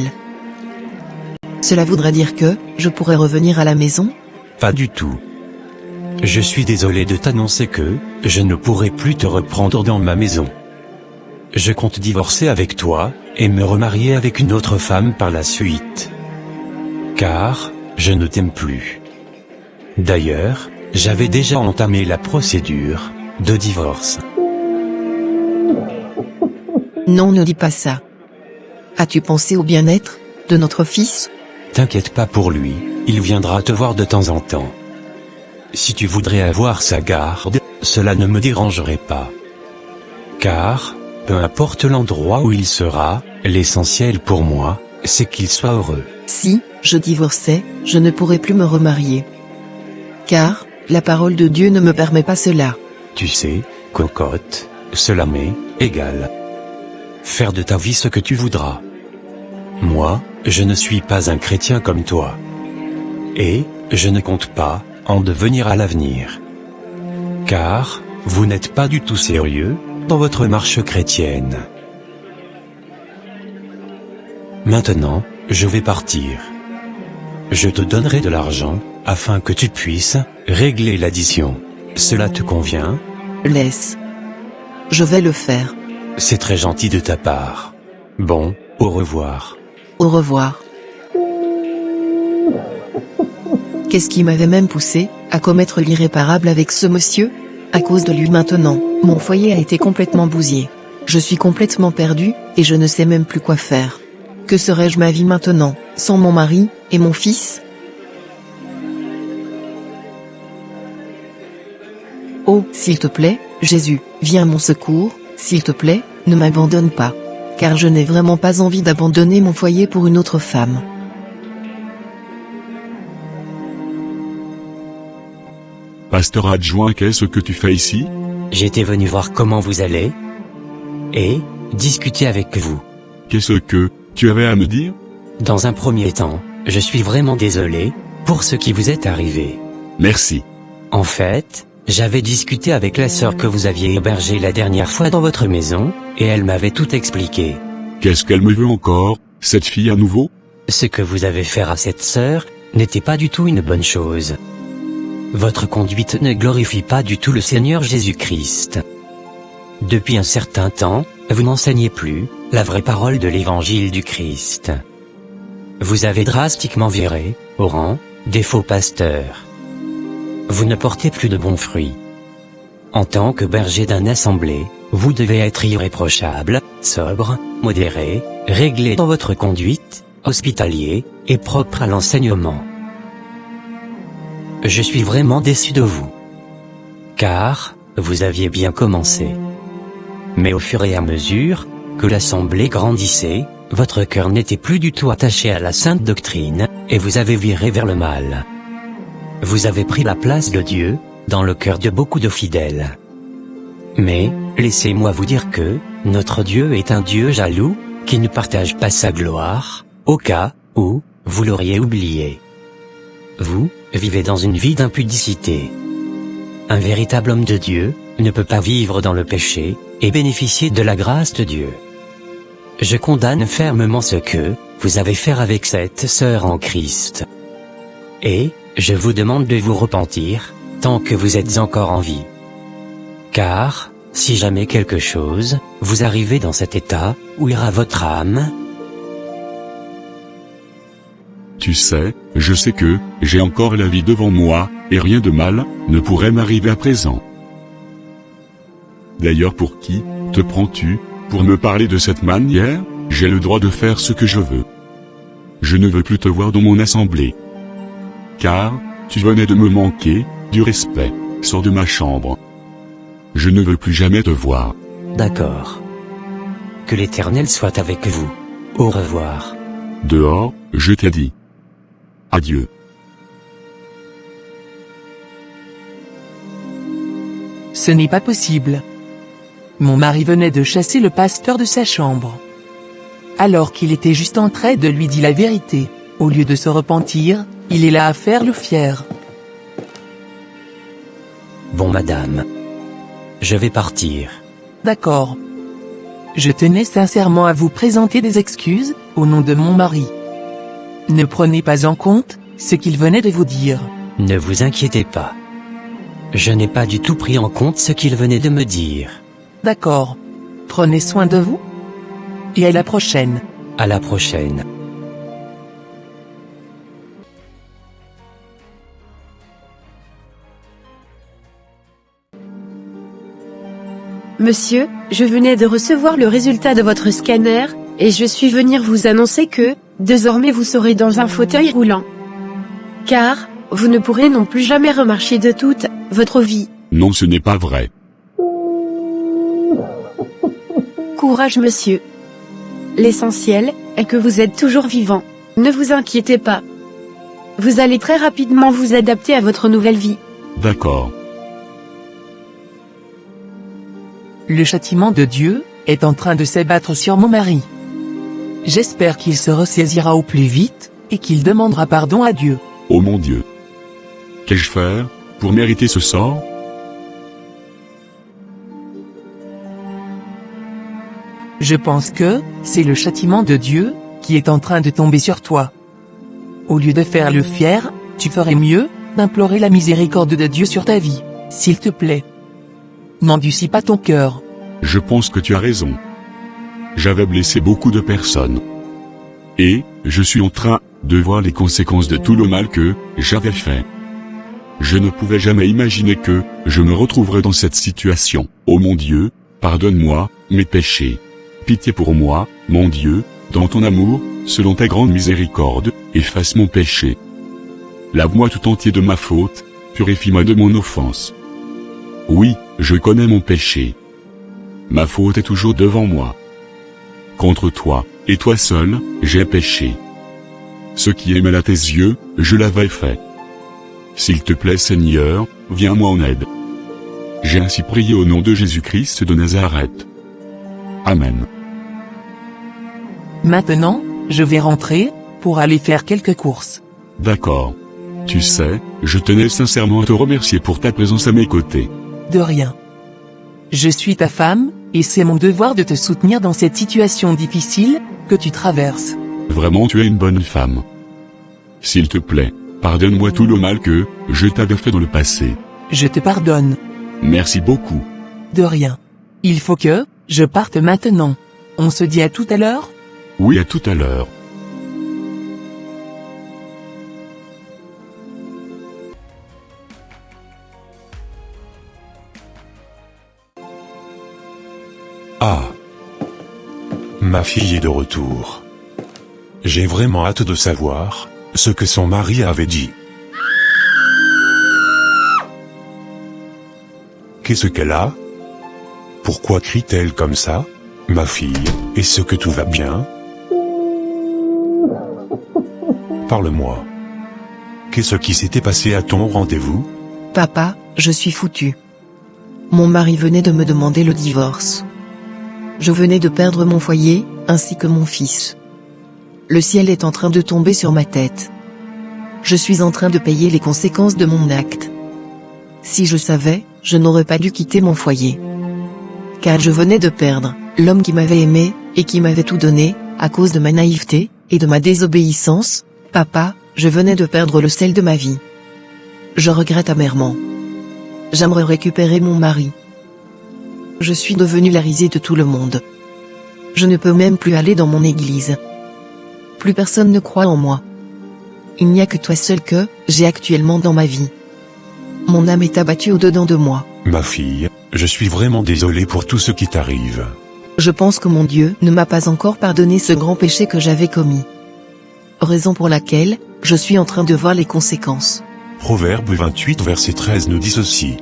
Cela voudrait dire que, je pourrais revenir à la maison? Pas du tout. Je suis désolé de t'annoncer que, je ne pourrai plus te reprendre dans ma maison. Je compte divorcer avec toi, et me remarier avec une autre femme par la suite. Car, je ne t'aime plus. D'ailleurs, j'avais déjà entamé la procédure de divorce. Non, ne dis pas ça. As-tu pensé au bien-être de notre fils? T'inquiète pas pour lui, il viendra te voir de temps en temps. Si tu voudrais avoir sa garde, cela ne me dérangerait pas. Car, peu importe l'endroit où il sera, l'essentiel pour moi, c'est qu'il soit heureux. Si je divorçais, je ne pourrais plus me remarier. Car, la parole de Dieu ne me permet pas cela. Tu sais, cocotte, cela m'est égal. Faire de ta vie ce que tu voudras. Moi, je ne suis pas un chrétien comme toi. Et, je ne compte pas en devenir à l'avenir. Car, vous n'êtes pas du tout sérieux dans votre marche chrétienne. Maintenant, je vais partir. Je te donnerai de l'argent, afin que tu puisses régler l'addition. Cela te convient? Laisse. Je vais le faire. C'est très gentil de ta part. Bon, au revoir. Au revoir. Qu'est-ce qui m'avait même poussé à commettre l'irréparable avec ce monsieur? À cause de lui maintenant, mon foyer a été complètement bousillé. Je suis complètement perdue, et je ne sais même plus quoi faire. Que serais-je ma vie maintenant, sans mon mari, et mon fils? Oh, s'il te plaît, Jésus, viens à mon secours, s'il te plaît, ne m'abandonne pas. Car je n'ai vraiment pas envie d'abandonner mon foyer pour une autre femme. Pasteur adjoint, qu'est-ce que tu fais ici? J'étais venu voir comment vous allez, et discuter avec vous. Qu'est-ce que tu avais à me dire? Dans un premier temps, je suis vraiment désolé pour ce qui vous est arrivé. Merci. En fait, j'avais discuté avec la sœur que vous aviez hébergée la dernière fois dans votre maison, et elle m'avait tout expliqué. Qu'est-ce qu'elle me veut encore, cette fille à nouveau? Ce que vous avez fait à cette sœur n'était pas du tout une bonne chose. Votre conduite ne glorifie pas du tout le Seigneur Jésus-Christ. Depuis un certain temps, vous n'enseignez plus la vraie parole de l'Évangile du Christ. Vous avez drastiquement viré au rang des faux pasteurs. Vous ne portez plus de bons fruits. En tant que berger d'un assemblée, vous devez être irréprochable, sobre, modéré, réglé dans votre conduite, hospitalier, et propre à l'enseignement. Je suis vraiment déçu de vous. Car, vous aviez bien commencé. Mais au fur et à mesure que l'assemblée grandissait, votre cœur n'était plus du tout attaché à la sainte doctrine, et vous avez viré vers le mal. Vous avez pris la place de Dieu dans le cœur de beaucoup de fidèles. Mais, laissez-moi vous dire que, notre Dieu est un Dieu jaloux, qui ne partage pas sa gloire, au cas où vous l'auriez oublié. Vous vivez dans une vie d'impudicité. Un véritable homme de Dieu ne peut pas vivre dans le péché et bénéficier de la grâce de Dieu. Je condamne fermement ce que vous avez fait avec cette sœur en Christ. Et je vous demande de vous repentir tant que vous êtes encore en vie. Car, si jamais quelque chose vous arrivez dans cet état, où ira votre âme? Tu sais, je sais que, j'ai encore la vie devant moi, et rien de mal, ne pourrait m'arriver à présent. D'ailleurs pour qui, te prends-tu, pour me parler de cette manière? J'ai le droit de faire ce que je veux. Je ne veux plus te voir dans mon assemblée. Car, tu venais de me manquer, du respect, sors de ma chambre. Je ne veux plus jamais te voir. D'accord. Que l'Éternel soit avec vous. Au revoir. Dehors, je t'ai dit. Adieu. Ce n'est pas possible. Mon mari venait de chasser le pasteur de sa chambre. Alors qu'il était juste en train de lui dire la vérité, au lieu de se repentir, il est là à faire le fier. Bon madame. Je vais partir. D'accord. Je tenais sincèrement à vous présenter des excuses, au nom de mon mari. Ne prenez pas en compte ce qu'il venait de vous dire. Ne vous inquiétez pas. Je n'ai pas du tout pris en compte ce qu'il venait de me dire. D'accord. Prenez soin de vous. Et à la prochaine. À la prochaine. Monsieur, je venais de recevoir le résultat de votre scanner, et je suis venir vous annoncer que, désormais vous serez dans un fauteuil roulant. Car, vous ne pourrez non plus jamais remarcher de toute votre vie. Non, ce n'est pas vrai. Courage monsieur. L'essentiel est que vous êtes toujours vivant. Ne vous inquiétez pas. Vous allez très rapidement vous adapter à votre nouvelle vie. D'accord. Le châtiment de Dieu est en train de s'abattre sur mon mari. J'espère qu'il se ressaisira au plus vite, et qu'il demandera pardon à Dieu. Oh mon Dieu. Qu'ai-je faire, pour mériter ce sort? Je pense que, c'est le châtiment de Dieu, qui est en train de tomber sur toi. Au lieu de faire le fier, tu ferais mieux, d'implorer la miséricorde de Dieu sur ta vie, s'il te plaît. N'endurcis pas ton cœur. Je pense que tu as raison. J'avais blessé beaucoup de personnes. Et, je suis en train de voir les conséquences de tout le mal que j'avais fait. Je ne pouvais jamais imaginer que je me retrouverais dans cette situation. Oh mon Dieu, pardonne-moi mes péchés. Pitié pour moi, mon Dieu, dans ton amour, selon ta grande miséricorde, efface mon péché. Lave-moi tout entier de ma faute, purifie-moi de mon offense. Oui, je connais mon péché. Ma faute est toujours devant moi. Contre toi, et toi seul, j'ai péché. Ce qui est mal à tes yeux, je l'avais fait. S'il te plaît Seigneur, viens-moi en aide. J'ai ainsi prié au nom de Jésus-Christ de Nazareth. Amen. Maintenant, je vais rentrer, pour aller faire quelques courses. D'accord. Tu sais, je tenais sincèrement à te remercier pour ta présence à mes côtés. De rien. Je suis ta femme, et c'est mon devoir de te soutenir dans cette situation difficile, que tu traverses. Vraiment tu es une bonne femme. S'il te plaît, pardonne-moi tout le mal que je t'avais fait dans le passé. Je te pardonne. Merci beaucoup. De rien. Il faut que je parte maintenant. On se dit à tout à l'heure? Oui, à tout à l'heure. Ah. Ma fille est de retour. J'ai vraiment hâte de savoir ce que son mari avait dit. Qu'est-ce qu'elle a? Pourquoi crie-t-elle comme ça? Ma fille, est-ce que tout va bien? Parle-moi. Qu'est-ce qui s'était passé à ton rendez-vous? Papa, je suis foutu. Mon mari venait de me demander le divorce. Je venais de perdre mon foyer, ainsi que mon fils. Le ciel est en train de tomber sur ma tête. Je suis en train de payer les conséquences de mon acte. Si je savais, je n'aurais pas dû quitter mon foyer. Car je venais de perdre l'homme qui m'avait aimé, et qui m'avait tout donné, à cause de ma naïveté, et de ma désobéissance. Papa, je venais de perdre le sel de ma vie. Je regrette amèrement. J'aimerais récupérer mon mari. Je suis devenue la risée de tout le monde. Je ne peux même plus aller dans mon église. Plus personne ne croit en moi. il n'y a que toi seul que j'ai actuellement dans ma vie. Mon âme est abattue au-dedans de moi. Ma fille, je suis vraiment désolé pour tout ce qui t'arrive. Je pense que mon Dieu ne m'a pas encore pardonné ce grand péché que j'avais commis. Raison pour laquelle, je suis en train de voir les conséquences. Proverbe 28 verset 13 nous dit ceci.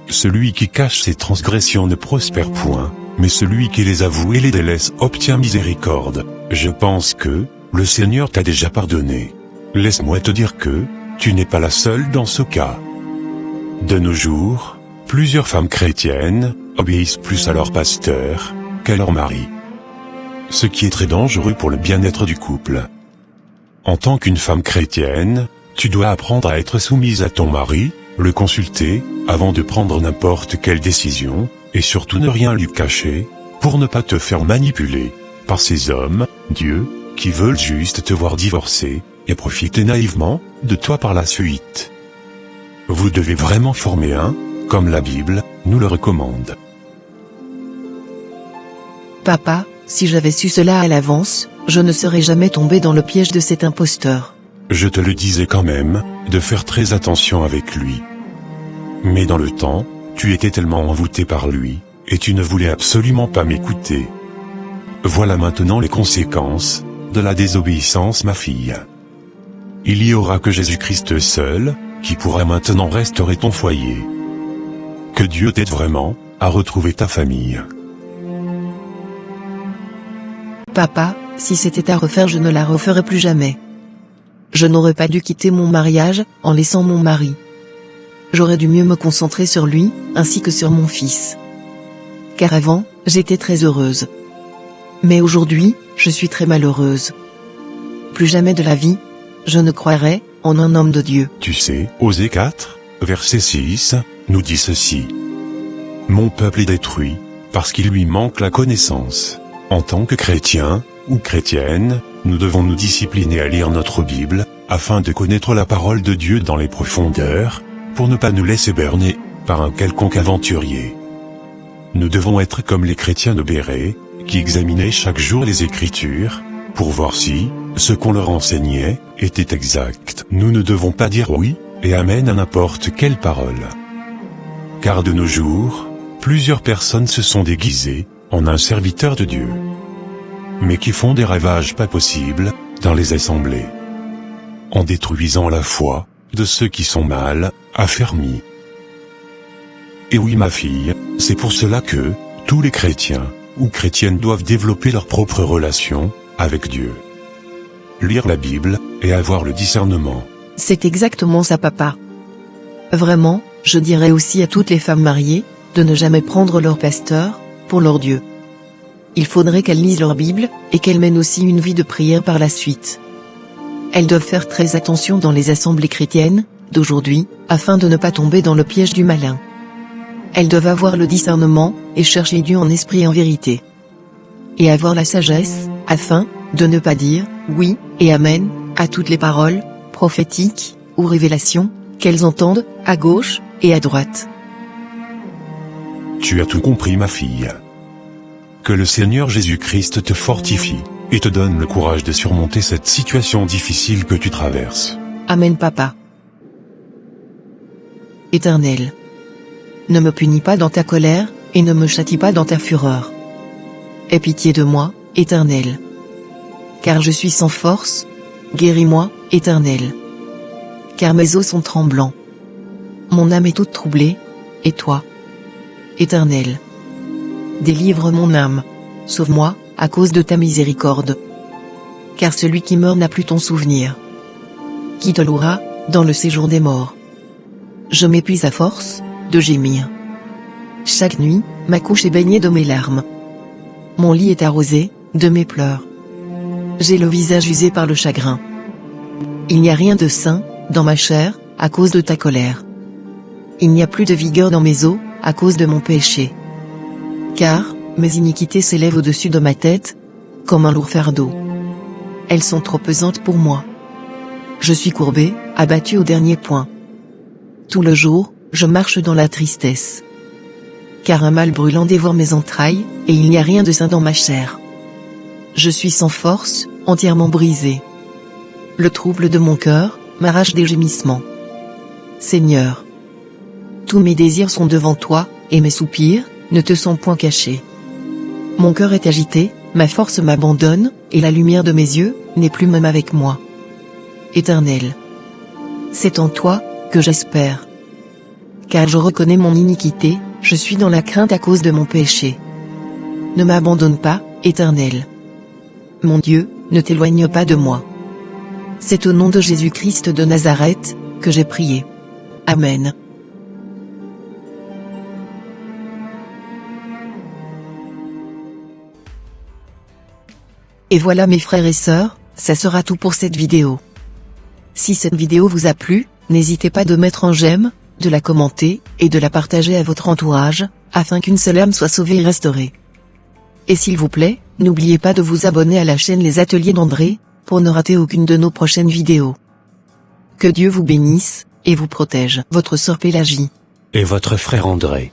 Celui qui cache ses transgressions ne prospère point, mais celui qui les avoue et les délaisse obtient miséricorde. Je pense que, le Seigneur t'a déjà pardonné. Laisse-moi te dire que, tu n'es pas la seule dans ce cas. De nos jours, plusieurs femmes chrétiennes obéissent plus à leur pasteur qu'à leur mari. Ce qui est très dangereux pour le bien-être du couple. En tant qu'une femme chrétienne, tu dois apprendre à être soumise à ton mari, le consulter, avant de prendre n'importe quelle décision, et surtout ne rien lui cacher, pour ne pas te faire manipuler par ces hommes, Dieu, qui veulent juste te voir divorcer, et profiter naïvement de toi par la suite. Vous devez vraiment former un, comme la Bible nous le recommande. Papa, si j'avais su cela à l'avance, je ne serais jamais tombé dans le piège de cet imposteur. Je te le disais quand même, de faire très attention avec lui. Mais dans le temps, tu étais tellement envoûté par lui, et tu ne voulais absolument pas m'écouter. Voilà maintenant les conséquences de la désobéissance, ma fille. Il y aura que Jésus-Christ seul, qui pourra maintenant restaurer ton foyer. Que Dieu t'aide vraiment à retrouver ta famille. Papa, si c'était à refaire, je ne la referais plus jamais. Je n'aurais pas dû quitter mon mariage en laissant mon mari. J'aurais dû mieux me concentrer sur lui, ainsi que sur mon fils. Car avant, j'étais très heureuse. Mais aujourd'hui, je suis très malheureuse. Plus jamais de la vie, je ne croirai en un homme de Dieu. Tu sais, Osée 4, verset 6, nous dit ceci. Mon peuple est détruit, parce qu'il lui manque la connaissance. En tant que chrétiens, ou chrétiennes, nous devons nous discipliner à lire notre Bible, afin de connaître la parole de Dieu dans les profondeurs, pour ne pas nous laisser berner par un quelconque aventurier. Nous devons être comme les chrétiens de Bérée, qui examinaient chaque jour les Écritures, pour voir si ce qu'on leur enseignait était exact. Nous ne devons pas dire oui et amen à n'importe quelle parole. Car de nos jours, plusieurs personnes se sont déguisées en un serviteur de Dieu, mais qui font des ravages pas possibles dans les assemblées, en détruisant la foi de ceux qui sont mal affermis. Et oui, ma fille, c'est pour cela que tous les chrétiens ou chrétiennes doivent développer leur propre relation avec Dieu. Lire la Bible et avoir le discernement. C'est exactement ça, papa. Vraiment, je dirais aussi à toutes les femmes mariées de ne jamais prendre leur pasteur pour leur Dieu. Il faudrait qu'elles lisent leur Bible et qu'elles mènent aussi une vie de prière par la suite. Elles doivent faire très attention dans les assemblées chrétiennes d'aujourd'hui, afin de ne pas tomber dans le piège du malin. Elles doivent avoir le discernement et chercher Dieu en esprit et en vérité. Et avoir la sagesse, afin de ne pas dire oui et amen à toutes les paroles prophétiques ou révélations qu'elles entendent à gauche et à droite. Tu as tout compris, ma fille. Que le Seigneur Jésus-Christ te fortifie et te donne le courage de surmonter cette situation difficile que tu traverses. Amen, papa. Éternel, ne me punis pas dans ta colère, et ne me châtie pas dans ta fureur. Aie pitié de moi, Éternel. Car je suis sans force, guéris-moi, Éternel. Car mes os sont tremblants. Mon âme est toute troublée, et toi, Éternel, délivre mon âme, sauve-moi, à cause de ta miséricorde. Car celui qui meurt n'a plus ton souvenir. Qui te louera, dans le séjour des morts? Je m'épuise à force de gémir. Chaque nuit, ma couche est baignée de mes larmes. Mon lit est arrosé de mes pleurs. J'ai le visage usé par le chagrin. Il n'y a rien de sain dans ma chair à cause de ta colère. Il n'y a plus de vigueur dans mes os à cause de mon péché. Car mes iniquités s'élèvent au-dessus de ma tête comme un lourd fardeau. Elles sont trop pesantes pour moi. Je suis courbé, abattu au dernier point. Tout le jour, je marche dans la tristesse. Car un mal brûlant dévore mes entrailles, et il n'y a rien de sain dans ma chair. Je suis sans force, entièrement brisé. Le trouble de mon cœur m'arrache des gémissements. Seigneur, tous mes désirs sont devant toi, et mes soupirs ne te sont point cachés. Mon cœur est agité, ma force m'abandonne, et la lumière de mes yeux n'est plus même avec moi. Éternel, c'est en toi que j'espère. Car je reconnais mon iniquité, je suis dans la crainte à cause de mon péché. Ne m'abandonne pas, Éternel. Mon Dieu, ne t'éloigne pas de moi. C'est au nom de Jésus-Christ de Nazareth que j'ai prié. Amen. Et voilà mes frères et sœurs, ça sera tout pour cette vidéo. Si cette vidéo vous a plu, n'hésitez pas de mettre un j'aime, de la commenter, et de la partager à votre entourage, afin qu'une seule âme soit sauvée et restaurée. Et s'il vous plaît, n'oubliez pas de vous abonner à la chaîne Les Ateliers d'André, pour ne rater aucune de nos prochaines vidéos. Que Dieu vous bénisse, et vous protège. Votre sœur Pélagie. Et votre frère André.